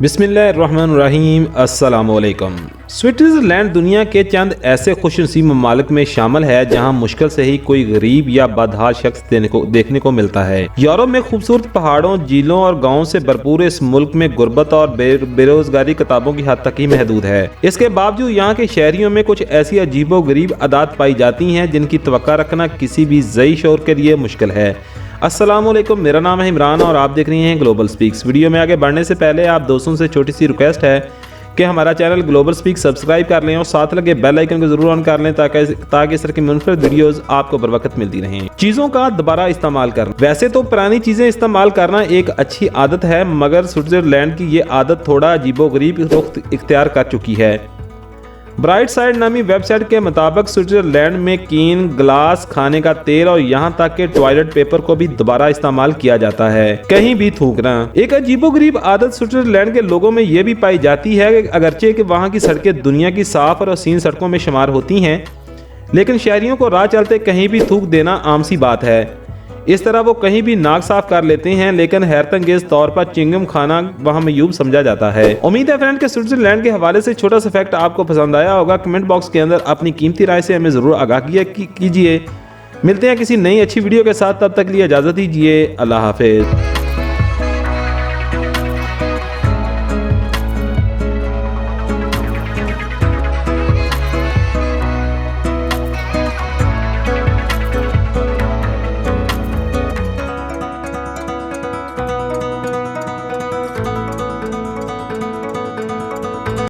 बिस्मिल्लाहिर्रहमानिर्रहीम अस्सलामुअलैकुम। स्विट्ज़रलैंड दुनिया के चंद ऐसे खुशनसीब ममालिक में शामिल है जहां मुश्किल से ही कोई गरीब या बदहाल शख्स देखने को मिलता है। यूरोप में खूबसूरत पहाड़ों, झीलों और गांवों से भरपूर इस मुल्क में गुर्बत और बेरोजगारी किताबों की हद तक ही महदूद है। इसके बावजूद यहाँ के शहरियों में कुछ ऐसी अजीबो गरीब आदत पाई जाती हैं जिनकी तवक्का रखना किसी भी ज़ई शोर के लिए मुश्किल है। अस्सलामुअलैकुम, मेरा नाम है इमरान और आप देख रहे हैं ग्लोबल स्पीक्स। वीडियो में आगे बढ़ने से पहले आप दोस्तों से छोटी सी रिक्वेस्ट है कि हमारा चैनल ग्लोबल स्पीक सब्सक्राइब कर लें और साथ लगे बेल आइकन को जरूर ऑन कर लें ताकि इस तरह की मुनफरद वीडियोस आपको बर वक्त मिलती रहें। चीज़ों का दोबारा इस्तेमाल करना। वैसे तो पुरानी चीज़ें इस्तेमाल करना एक अच्छी आदत है, मगर स्विट्ज़रलैंड की ये आदत थोड़ा अजीबोगरीब रुख इख्तियार कर चुकी है। ब्राइट साइड नामी वेबसाइट के मुताबिक स्विट्जरलैंड में कीन, ग्लास, खाने का तेल और यहाँ तक के टॉयलेट पेपर को भी दोबारा इस्तेमाल किया जाता है, कहीं भी थूकना। एक अजीबोगरीब आदत स्विट्जरलैंड के लोगों में यह भी पाई जाती है कि अगरचे कि वहाँ की सड़कें दुनिया की साफ और हसीन सड़कों में शुमार होती हैं, लेकिन शहरियों को राह चलते कहीं भी थूक देना आम सी बात है। इस तरह वो कहीं भी नाक साफ कर लेते हैं, लेकिन हैरतअंगेज तौर पर चिंगम खाना वहाँ मयूब समझा जाता है। उम्मीद है फ्रेंड के स्विट्जरलैंड के हवाले से छोटा सा फैक्ट आपको पसंद आया होगा। कमेंट बॉक्स के अंदर अपनी कीमती राय से हमें ज़रूर आगाह कीजिए। मिलते हैं किसी नई अच्छी वीडियो के साथ, तब तक के लिए इजाज़त दीजिए। अल्लाह हाफिज़।